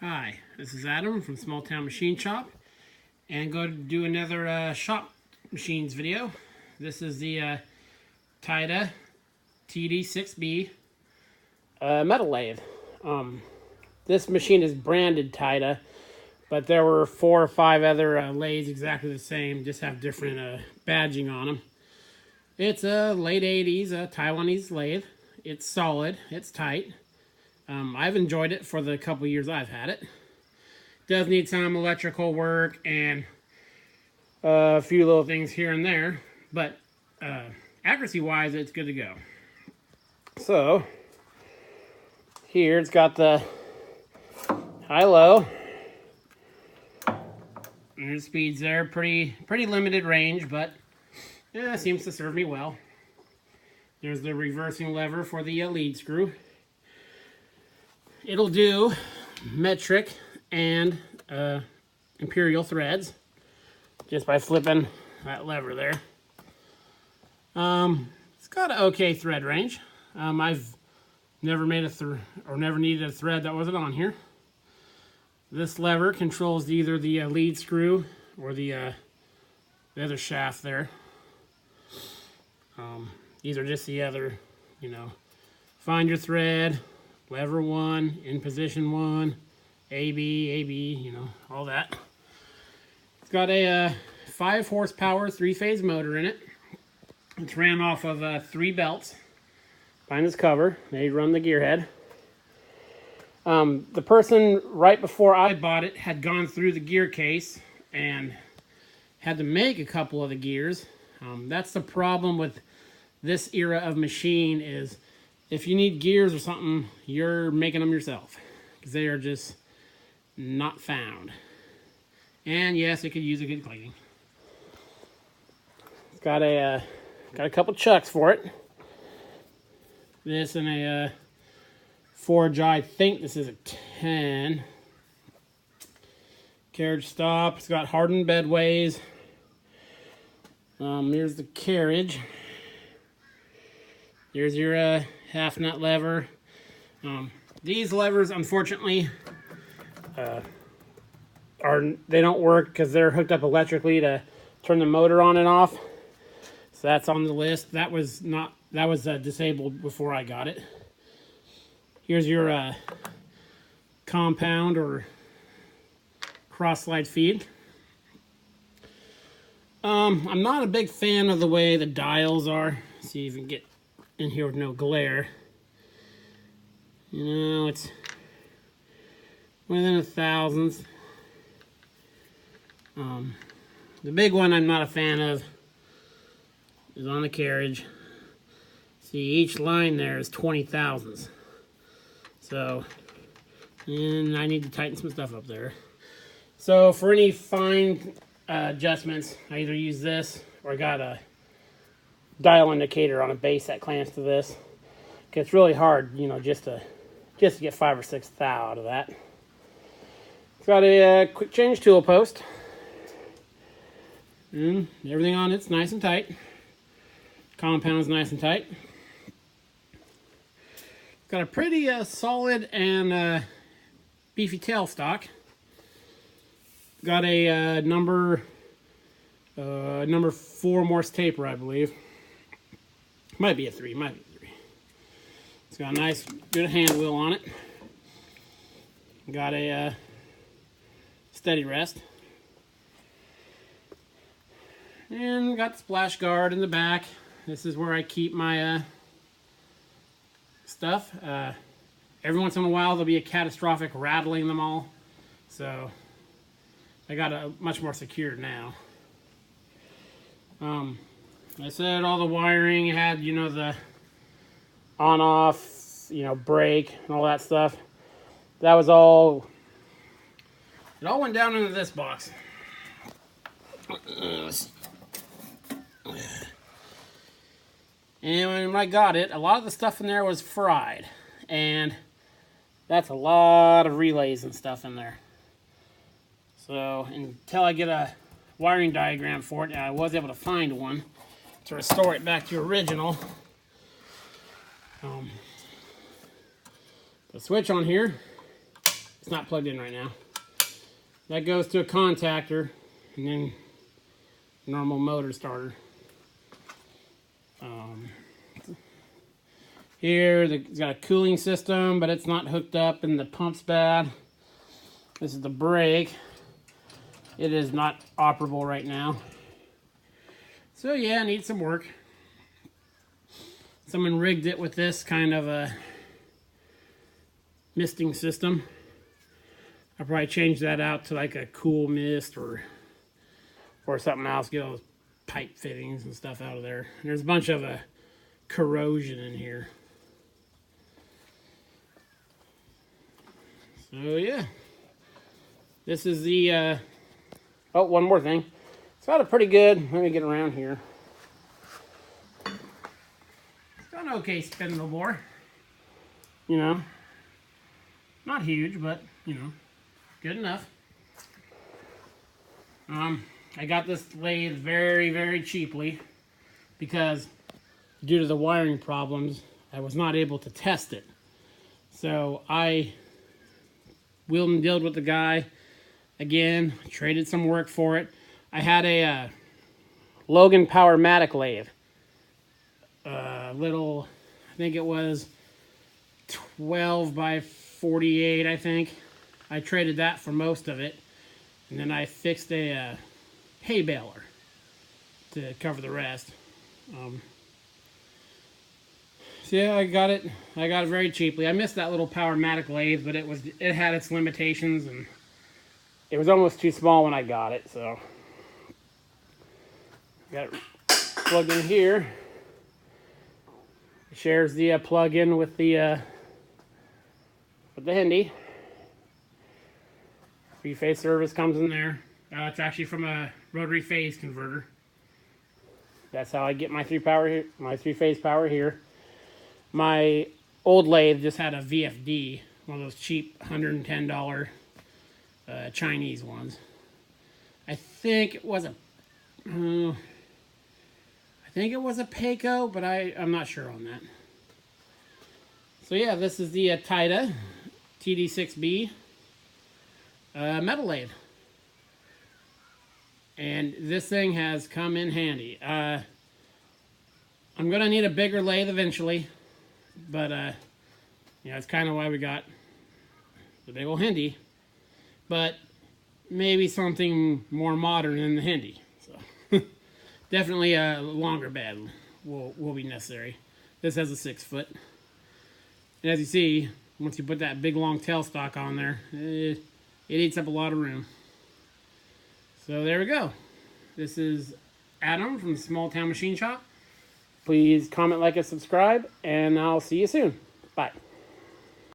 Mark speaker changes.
Speaker 1: Hi, this is Adam from Small Town Machine Shop, and going to do another shop machines video. This is the Tida TD6B metal lathe. This machine is branded Tida, but there were 4 or 5 other lathes exactly the same, just have different badging on them. It's a late 80s Taiwanese lathe. It's solid, it's tight. I've enjoyed it for the couple years I've had it. Does need some electrical work and a few little things here and there, but accuracy-wise, it's good to go. So here it's got the high-low. And the speeds there, pretty limited range, but yeah, seems to serve me well. There's the reversing lever for the lead screw. It'll do metric and imperial threads just by flipping that lever there. It's got an okay thread range. I've never made never needed a thread that wasn't on here. This lever controls either the lead screw or the other shaft there. These are just the other, find your thread, lever 1, in position 1, AB, all that. It's got a 5 horsepower 3-phase motor in it. It's ran off of 3 belts behind this cover. They run the gear head. The person right before I bought it had gone through the gear case and had to make a couple of the gears. That's the problem with this era of machine is if you need gears or something, you're making them yourself because they are just not found. And yes, it could use a good cleaning. It's got a couple chucks for it. This and a forge. I think this is a 10. Carriage stop. It's got hardened bedways. Here's the carriage. There's your half nut lever. These levers, unfortunately, they don't work because they're hooked up electrically to turn the motor on and off. So that's on the list. That was disabled before I got it. Here's your compound or cross slide feed. I'm not a big fan of the way the dials are. See if you can get in here with no glare. It's within a thousandth. The big one I'm not a fan of is on the carriage. See, each line there is 20 thousandths. So, and I need to tighten some stuff up there. So for any fine adjustments, I either use this or I got a dial indicator on a base that clamps to this. It's really hard, just to get 5 or 6 thou out of that. It's got a quick change tool post. And everything on it's nice and tight. Compound's nice and tight. It's got a pretty solid and beefy tailstock. Got a number 4 Morse taper, I believe. Might be a 3, might be a 3. It's got a nice, good hand wheel on it. Got a steady rest. And got the splash guard in the back. This is where I keep my stuff. Every once in a while there'll be a catastrophic rattling them all. So I got it much more secure now. I said all the wiring had, the on-off, brake and all that stuff. That was all, it all went down into this box. And when I got it, a lot of the stuff in there was fried. And that's a lot of relays and stuff in there. So until I get a wiring diagram for it, I was able to find one to restore it back to original. The switch on here It's not plugged in right now. That goes to a contactor, and then normal motor starter. Here, it's got a cooling system, but it's not hooked up, and the pump's bad. This is the brake. It is not operable right now. So yeah, it needs some work. Someone rigged it with this kind of a misting system. I'll probably change that out to like a cool mist or something else. Get all those pipe fittings and stuff out of there. And there's a bunch of corrosion in here. So yeah, this is the, oh, one more thing. It's got a pretty good, let me get around here. It's got an okay spindle bore. You know, not huge, but, you know, good enough. I got this lathe very, very cheaply because due to the wiring problems, I was not able to test it. So I wheeled and dealed with the guy again, traded some work for it. I had a Logan Powermatic lathe. Little, I think it was 12 by 48, I think. I traded that for most of it. And then I fixed a hay baler to cover the rest. So yeah, I got it very cheaply. I missed that little Powermatic lathe, but it had its limitations, and it was almost too small when I got it, so got it plugged in here. It shares the plug-in with the Hindi. Three-phase service comes in there. It's actually from a rotary phase converter. That's how I get my three-phase power here. My old lathe just had a VFD, one of those cheap $110 Chinese ones. I think it was a Payco, but I'm not sure on that. So yeah, this is the Tida TD6B metal lathe. And this thing has come in handy. I'm going to need a bigger lathe eventually. But, you know, it's kind of why we got the big old Hindi. But maybe something more modern than the Hindi. So definitely a longer bed will be necessary. This has a 6-foot. And as you see, once you put that big long tailstock on there, it eats up a lot of room. So there we go. This is Adam from Small Town Machine Shop. Please comment, like, and subscribe, and I'll see you soon. Bye.